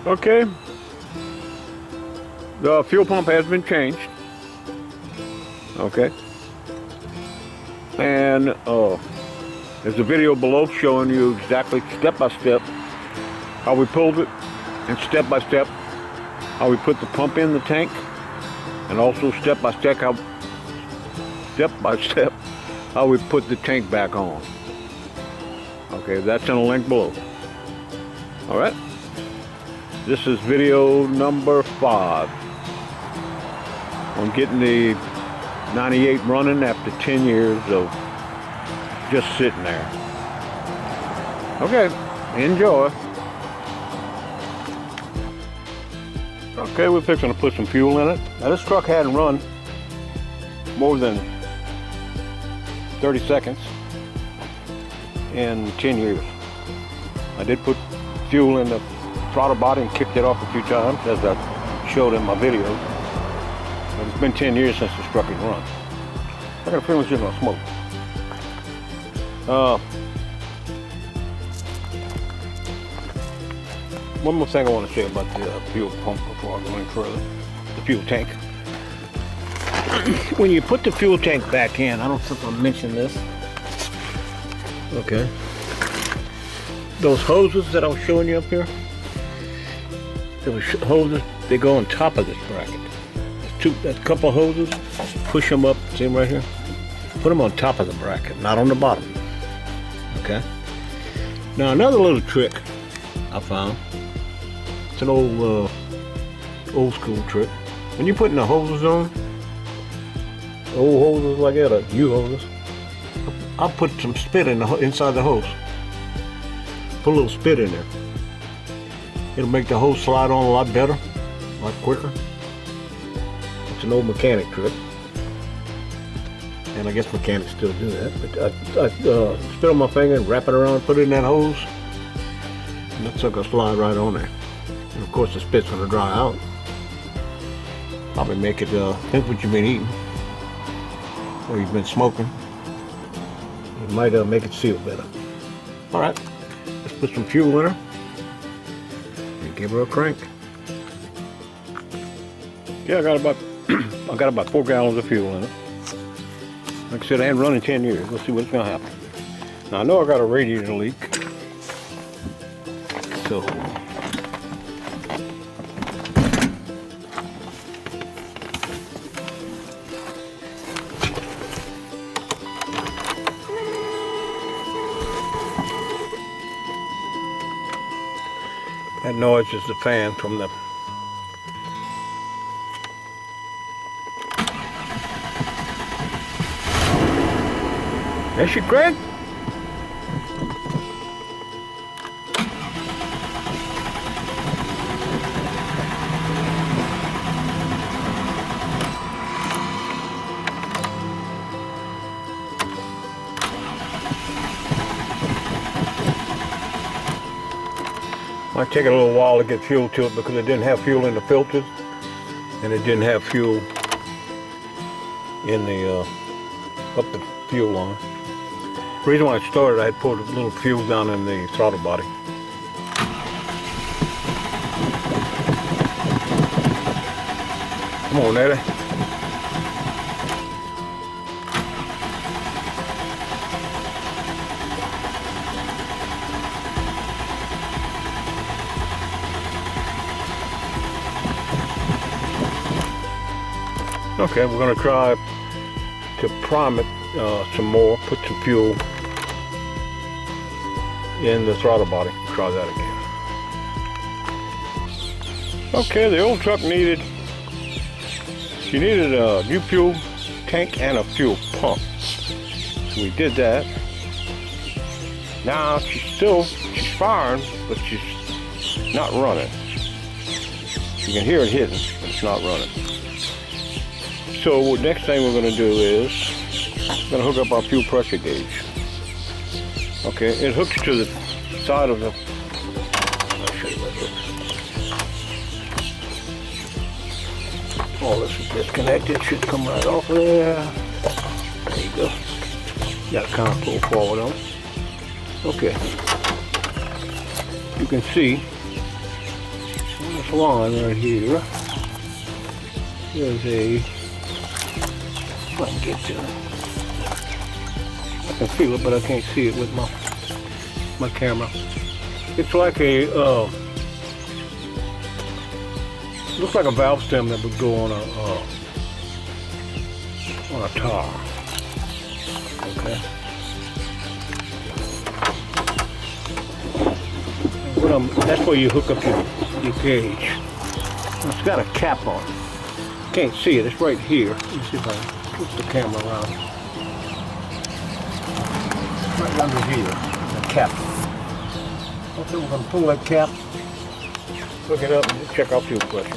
Okay, the fuel pump has been changed. Okay, and there's a video below showing you exactly step by step how we pulled it, and step by step how we put the pump in the tank, and also step by step how we put the tank back on. Okay, that's in a link below. All right, this is video number 5 on getting the 98 running after 10 years of just sitting there. Okay, enjoy. Okay, we're fixing to put some fuel in it. Now this truck hadn't run more than 30 seconds in 10 years. I did put fuel in the throttle body and kicked it off a few times, as I showed in my video. But it's been 10 years since this truck has run. I got a feeling it's just gonna smoke. One more thing I want to say about the fuel pump before I go any further. The fuel tank. When you put the fuel tank back in, I don't think I mentioned this. Okay. Those hoses that I was showing you up here, those hoses, they go on top of this bracket. There's a couple of hoses, push them up, see them right here? Put them on top of the bracket, not on the bottom. Okay? Now another little trick I found, it's an old school trick. When you're putting the hoses on, old hoses like that, U-hoses, I'll put some spit inside the hose. Put a little spit in there. It'll make the hose slide on a lot better, a lot quicker. It's an old mechanic trick. And I guess mechanics still do that. But I spit on my finger and wrap it around, put it in that hose, and that sucker slide right on there. And of course the spit's gonna dry out. Probably make it think what you've been eating, or you've been smoking. It might make it seal better. All right, let's put some fuel in her and give her a crank. Yeah, I got about 4 gallons of fuel in it. Like I said, I hadn't run in 10 years. Let's see what's gonna happen. Now I know I got a radiator leak, so that noise is the fan from the That's your crank? Might take it a little while to get fuel to it because it didn't have fuel in the filters and it didn't have fuel in the up the fuel line. The reason why I started, I had poured a little fuel down in the throttle body. Come on, Eddie. Okay, we're going to try to prime it some more, put some fuel in the throttle body. Try that again. Okay, the old truck needed a new fuel tank and a fuel pump. So we did that. Now she's firing, but she's not running. You can hear it hitting, but it's not running. So next thing we're going to do is we're going to hook up our fuel pressure gauge. Okay, it hooks to the side of the. I'll show you what it is. All this is disconnected. It should come right off of there. There you go. You got to kind of pull forward on it. Okay. You can see this line right here. There's a, if I can get to it. I can feel it, but I can't see it with my camera. It's like a, looks like a valve stem that would go on a tar. Okay. That's where you hook up your gauge. It's got a cap on it. Can't see it. It's right here. Let me see if I can twist the camera around. Right under here, the cap. Okay, we're going to pull that cap, hook it up, and check our fuel pressure.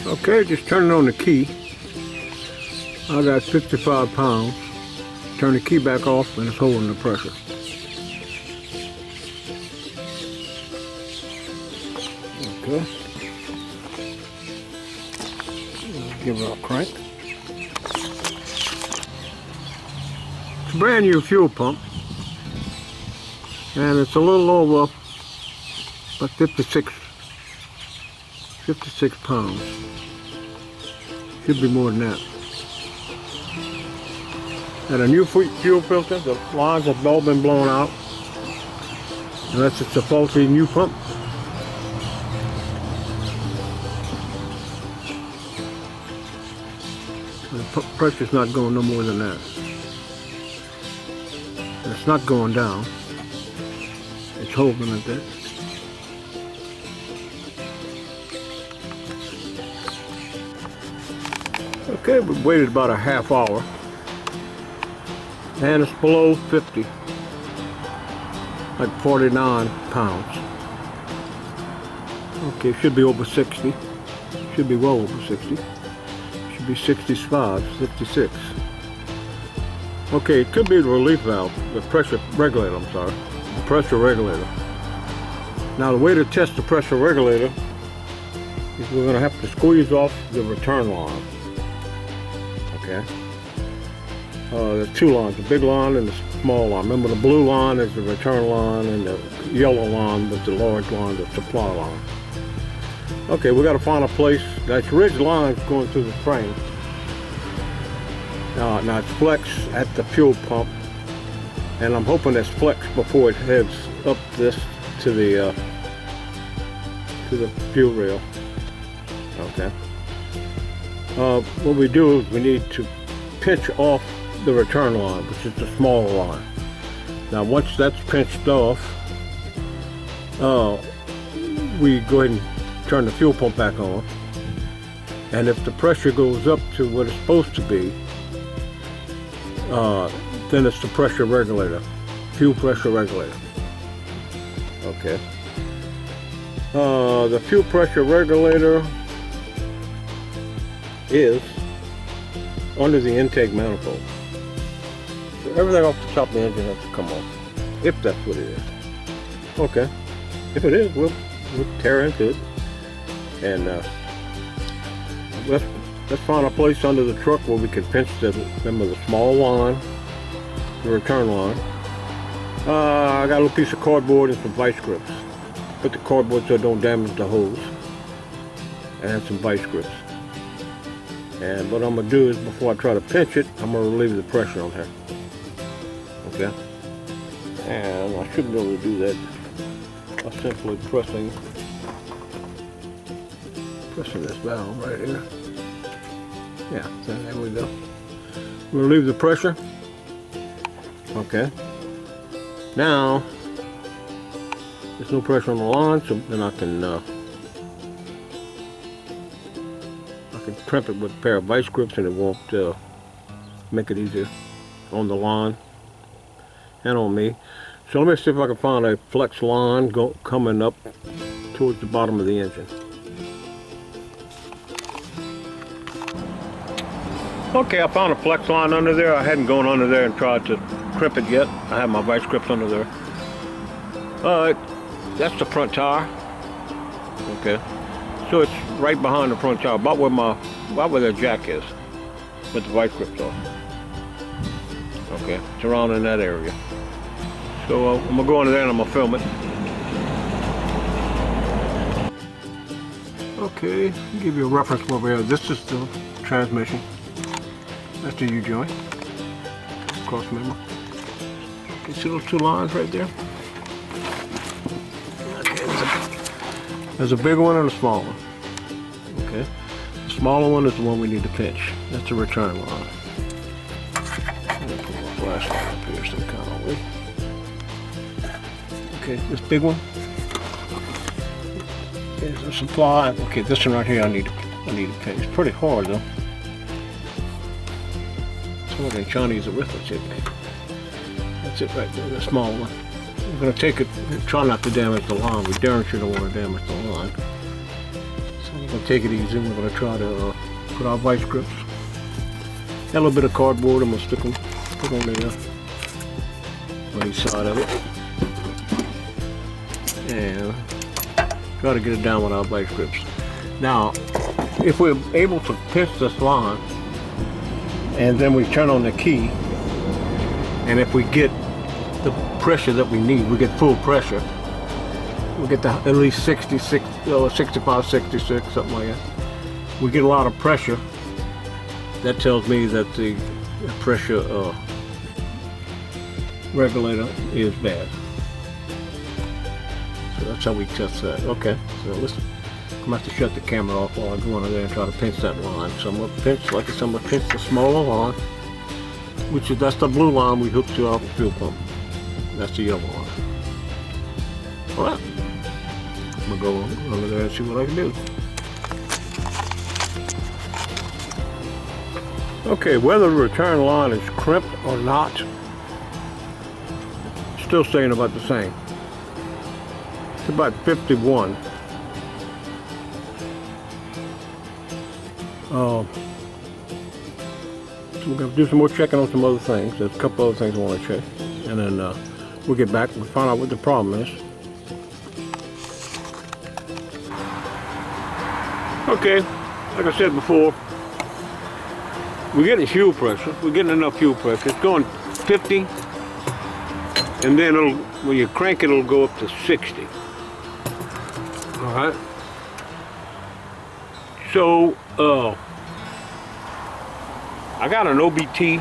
Okay, just turning on the key. I got 55 pounds. Turn the key back off and it's holding the pressure. Okay. Give it a crank. It's a brand new fuel pump. And it's a little over about 56 pounds. Should be more than that. And a new fuel filter, the lines have all been blown out. Unless it's a faulty new pump. The pressure's not going no more than that. And it's not going down. It's holding at that. Okay, we waited about a half hour. And it's below 50, like 49 pounds. Okay, it should be over 60. Should be well over 60. Should be 65, 66. Okay, it could be the relief valve, the pressure regulator, I'm sorry. The pressure regulator. Now the way to test the pressure regulator is we're going to have to squeeze off the return line. Okay. There's two lines, the big line and the small line. Remember, the blue line is the return line and the yellow line was the large line, the supply line. Okay, we got to find a place. That's ridge lines going through the frame. Now it's flex at the fuel pump, and I'm hoping it's flex before it heads up this to the fuel rail. Okay. What we do is we need to pinch off the return line, which is the smaller line. Now once that's pinched off, we go ahead and turn the fuel pump back on, and if the pressure goes up to what it's supposed to be, then it's the pressure regulator, fuel pressure regulator. Okay. The fuel pressure regulator is under the intake manifold. So everything off the top of the engine has to come off, if that's what it is. Okay. If it is, we'll tear into it. And let's find a place under the truck where we can pinch the small line, the return line. I got a little piece of cardboard and some vice grips. Put the cardboard so it don't damage the hose. And some vice grips. And what I'm going to do is, before I try to pinch it, I'm going to relieve the pressure on here. Okay? And I should be able to do that by simply pressing this valve right here. Yeah, so there we go. Relieve the pressure. Okay. Now, there's no pressure on the line, so then I can crimp it with a pair of vice grips, and it won't make it easier on the line and on me. So let me see if I can find a flex line coming up towards the bottom of the engine. Okay, I found a flex line under there. I hadn't gone under there and tried to crimp it yet. I have my vice grips under there. That's the front tire. Okay. So it's right behind the front tire, about where the jack is, with the vice grips on. Okay, it's around in that area. So So I'm gonna go under there and I'm gonna film it. Okay, I'll give you a reference where we are. This is the transmission. That's the U-joint. Cross member. You see those two lines right there? Okay, there's a big one and a small one. Okay, the smaller one is the one we need to pinch. That's the return line. I'm gonna put my flashlight up here some kind of way. Okay, this big one is a supply. Okay, this one right here I need to pinch. It's pretty hard though. Some of the Chinese arithmetic. That's it right there, the small one. We're going to take it, try not to damage the line. We darn sure don't want to damage the line. So we're going to take it easy. We're going to try to put our vice grips. Got a little bit of cardboard. I'm going to stick them, put them there on each side of it. And try to get it down with our vice grips. Now, if we're able to pinch this line, and then we turn on the key, and if we get the pressure that we need, we get full pressure, we get to at least 66, 65, 66, something like that. We get a lot of pressure. That tells me that the pressure regulator is bad. So that's how we test that. Okay, so listen. I'm going to have to shut the camera off while I go under there and try to pinch that line. So I'm going to pinch, like I said, I'm going to pinch the smaller line, that's the blue line we hook to our fuel pump. That's the yellow line. Alright. I'm going to go under there and see what I can do. Okay, whether the return line is crimped or not, still staying about the same. It's about 51. So we're going to do some more checking on some other things. There's a couple other things I want to check. And then we'll get back and find out what the problem is. Okay, like I said before, we're getting fuel pressure. We're getting enough fuel pressure. It's going 50. And then when you crank it, it'll go up to 60. Alright. So, I got an OBD2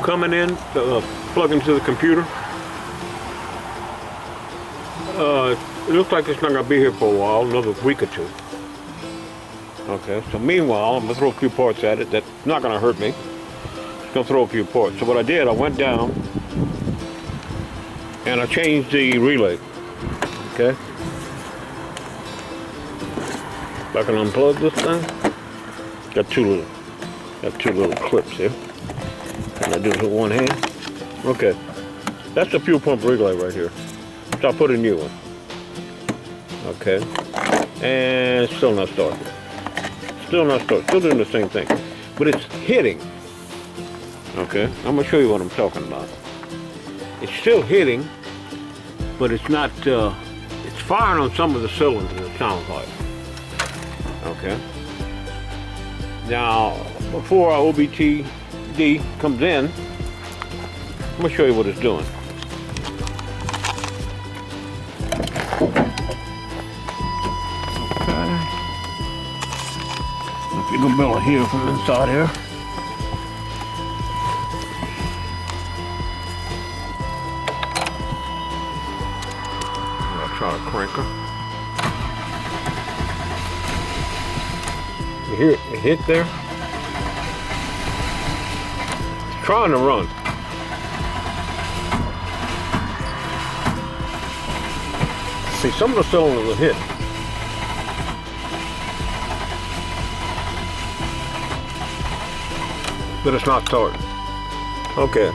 coming in to plug into the computer. It looks like it's not going to be here for a while, another week or two. Okay, so meanwhile, I'm going to throw a few parts at it. That's not going to hurt me. It's going to throw a few parts. So what I did, I went down and I changed the relay. Okay. I can unplug this thing. Got two little clips here. Can I do this with one hand? Okay. That's the fuel pump relay right here. So I'll put a new one. Okay. And it's still not starting. Still not starting. Still doing the same thing. But it's hitting. Okay. I'm gonna show you what I'm talking about. It's still hitting, but it's not it's firing on some of the cylinders, it sounds like. Okay. Now, before our OBD comes in, I'm going to show you what it's doing. Okay. If you can build it here from inside here. I'll try to crank her. You hear it hit there? It's trying to run. See, some of the cylinders will hit. But it's not starting. Okay.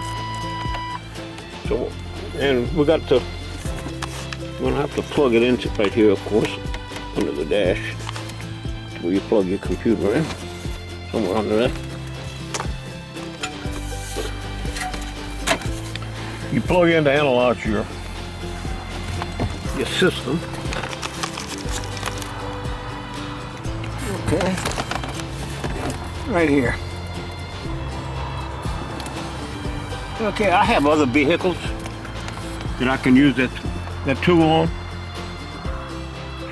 So, and we're going to have to plug it into right here, of course, under the dash. Where you plug your computer in, somewhere under there. You plug in to analyze your system. Okay, right here. Okay, I have other vehicles that I can use that tool on.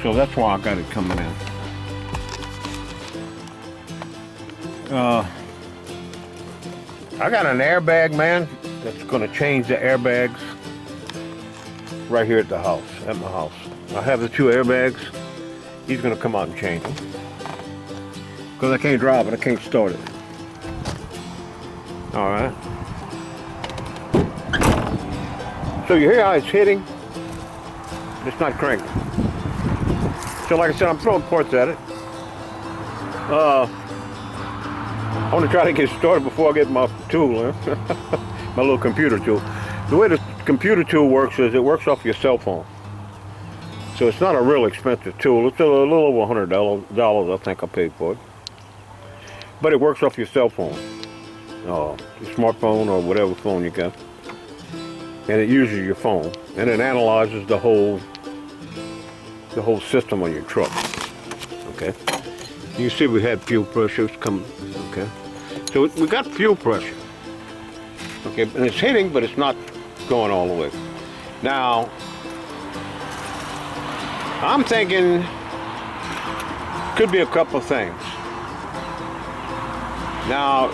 So that's why I got it coming in. I got an airbag man that's gonna change the airbags right here at the house, at my house. I have the 2 airbags. He's gonna come out and change them. Because I can't drive it, I can't start it. All right. So you hear how it's hitting? It's not cranking. So like I said, I'm throwing parts at it. I want to try to get started before I get my tool, my little computer tool. The way the computer tool works is it works off your cell phone. So it's not a real expensive tool. It's a little over $100, I think I paid for it. But it works off your cell phone, your smartphone or whatever phone you got. And it uses your phone, and it analyzes the whole system on your truck. Okay. You see we had fuel pressures come. Okay. So we got fuel pressure. Okay, and it's hitting, but it's not going all the way. Now, I'm thinking could be a couple of things. Now,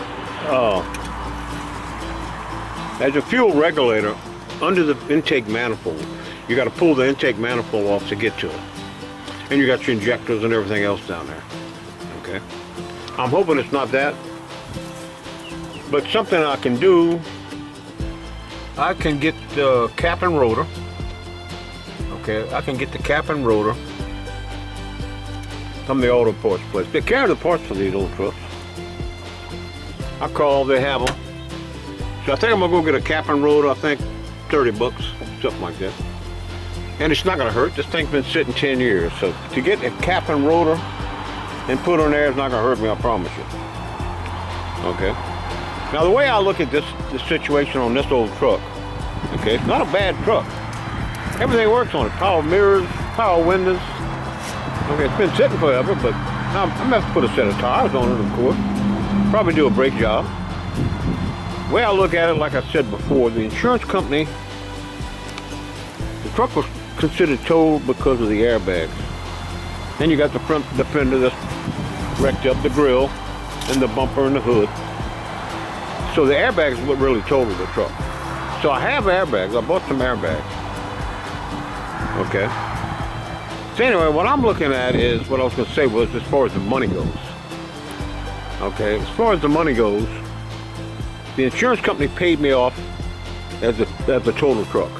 there's a fuel regulator under the intake manifold. You got to pull the intake manifold off to get to it. And you got your injectors and everything else down there. Okay. I'm hoping it's not that. But something I can do, I can get the cap and rotor. Okay, I can get the cap and rotor from the auto parts place. They carry the parts for these old trucks. I call, they have them. So I think I'm gonna go get a cap and rotor, I think $30, something like that. And it's not gonna hurt, this thing's been sitting 10 years. So to get a cap and rotor and put on there is not gonna hurt me, I promise you. Okay. Now the way I look at this situation on this old truck, okay, it's not a bad truck. Everything works on it, power mirrors, power windows. Okay, it's been sitting forever, but I'm gonna have to put a set of tires on it, of course. Probably do a brake job. The way I look at it, like I said before, the insurance company, the truck was considered towed because of the airbags. Then you got the front fender that's wrecked up, the grill, and the bumper and the hood. So the airbags is what really totaled the truck. So I have airbags, I bought some airbags. Okay. So anyway, what I'm looking at is, what I was gonna say was as far as the money goes. Okay, as far as the money goes, the insurance company paid me off as a total truck.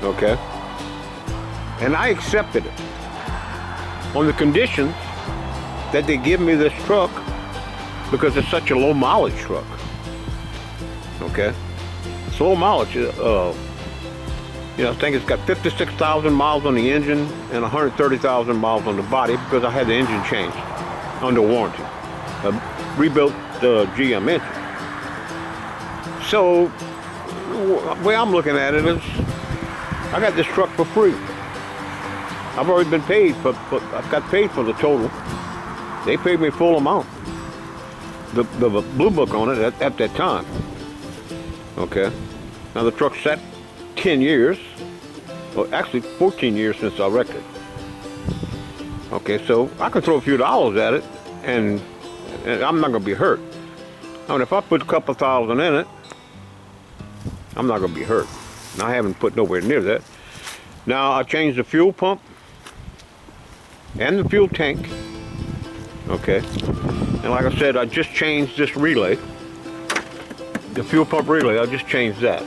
Okay? And I accepted it on the conditions that they give me this truck because it's such a low mileage truck. Okay? It's low mileage. I think it's got 56,000 miles on the engine and 130,000 miles on the body because I had the engine changed under warranty. Rebuilt the GM engine. So, the way I'm looking at it is, I got this truck for free. I've already been paid for I've got paid for the total. They paid me full amount. The blue book on it at that time. Okay. Now the truck sat 10 years, well actually 14 years since I wrecked it. Okay, so I can throw a few dollars at it and I'm not gonna be hurt. I mean, if I put a couple thousand in it, I'm not gonna be hurt. And I haven't put nowhere near that. Now I changed the fuel pump and the fuel tank. Okay, and like I said, I just changed this relay, the fuel pump relay. I just changed that.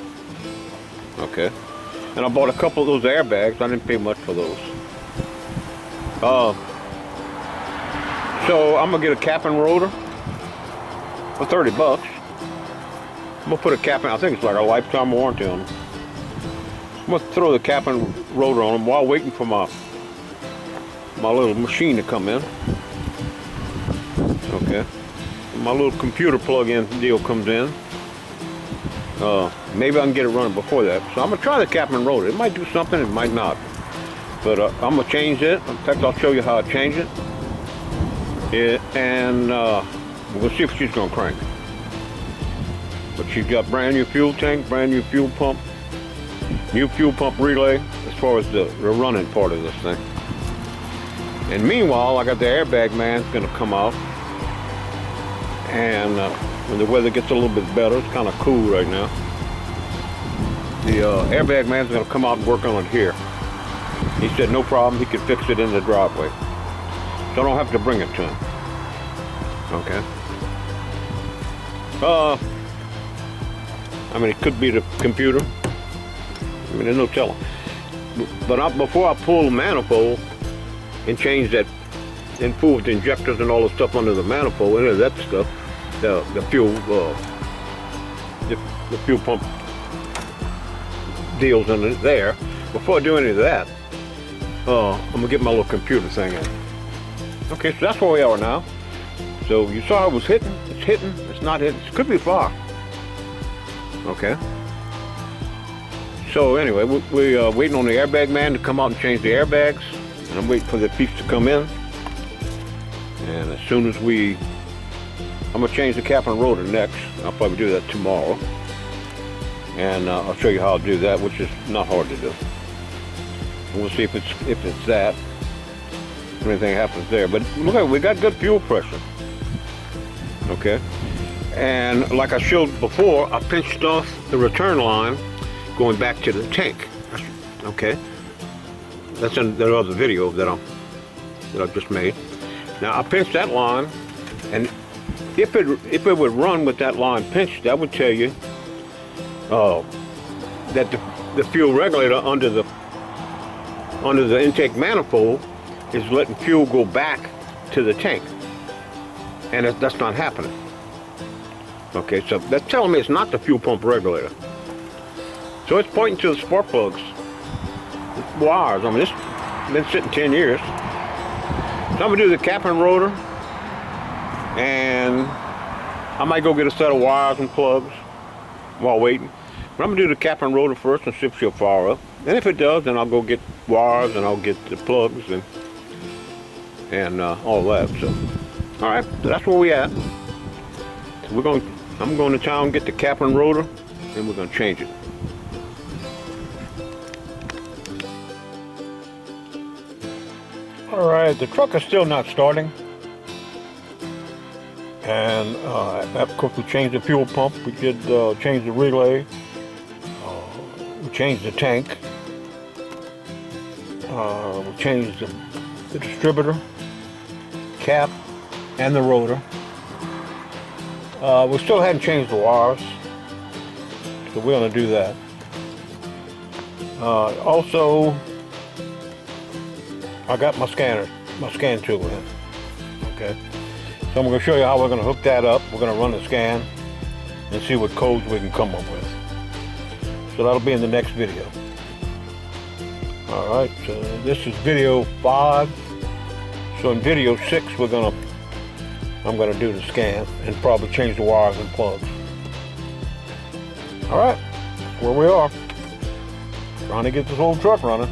Okay, and I bought a couple of those airbags. I didn't pay much for those. So I'm gonna get a cap and rotor for $30. I'm gonna put a cap in. I think it's like a lifetime warranty on them. I'm gonna throw the cap and rotor on them while waiting for my little machine to come in. Okay, my little computer plug-in deal comes in. Maybe I can get it running before that. So I'm gonna try the cap and rotor. It might do something, it might not. But I'm gonna change it. In fact, I'll show you how I change it. And we'll see if she's gonna crank. But she's got brand new fuel tank, brand new fuel pump, new fuel pump relay as far as the running part of this thing. And meanwhile, I got the airbag man's gonna come out. And when the weather gets a little bit better, it's kind of cool right now. The airbag man's gonna come out and work on it here. He said no problem, he could fix it in the driveway. So I don't have to bring it to him. Okay. I mean, it could be the computer. I mean, there's no telling. But before I pull the manifold and change that, and pull the injectors and all the stuff under the manifold, any of that stuff, the fuel pump deals in it there. Before I do any of that, I'm gonna get my little computer thing in. Okay, so that's where we are now. So you saw it was hitting, it's not hitting, it could be far. Okay. So anyway, we're waiting on the airbag man to come out and change the airbags, and I'm waiting for the piece to come in. And as soon as I'm gonna change the cap and rotor next. I'll probably do that tomorrow. And I'll show you how I'll do that, which is not hard to do. We'll see if it's that, if anything happens there. But look, we got good fuel pressure. Okay. And like I showed before, I pinched off the return line going back to the tank. Okay. That's in the other video that I've just made. Now I pinched that line, and if it would run with that line pinched, that would tell you that the fuel regulator under the intake manifold is letting fuel go back to the tank, and that's not happening. Okay, so that's telling me it's not the fuel pump regulator. So it's pointing to the spark plugs, wires. I mean, this has been sitting 10 years. So I'm gonna do the cap and rotor, and I might go get a set of wires and plugs while waiting. But I'm gonna do the cap and rotor first and see if she'll fire up. And if it does, then I'll go get wires and I'll get the plugs and all that. So, all right, so that's where we at. So I'm going to town, get the cap and rotor, and we're going to change it. All right, the truck is still not starting. And of course we changed the fuel pump, we did change the relay, we changed the tank, we changed the distributor, cap, and the rotor. We still hadn't changed the wires, so we're going to do that. Also, I got my scan tool in. Okay, so I'm going to show you how we're going to hook that up. We're going to run the scan and see what codes we can come up with. So that'll be in the next video. All right, so this is video 5. So in video 6, I'm gonna do the scan and probably change the wires and plugs. All right, where we are, trying to get this whole truck running.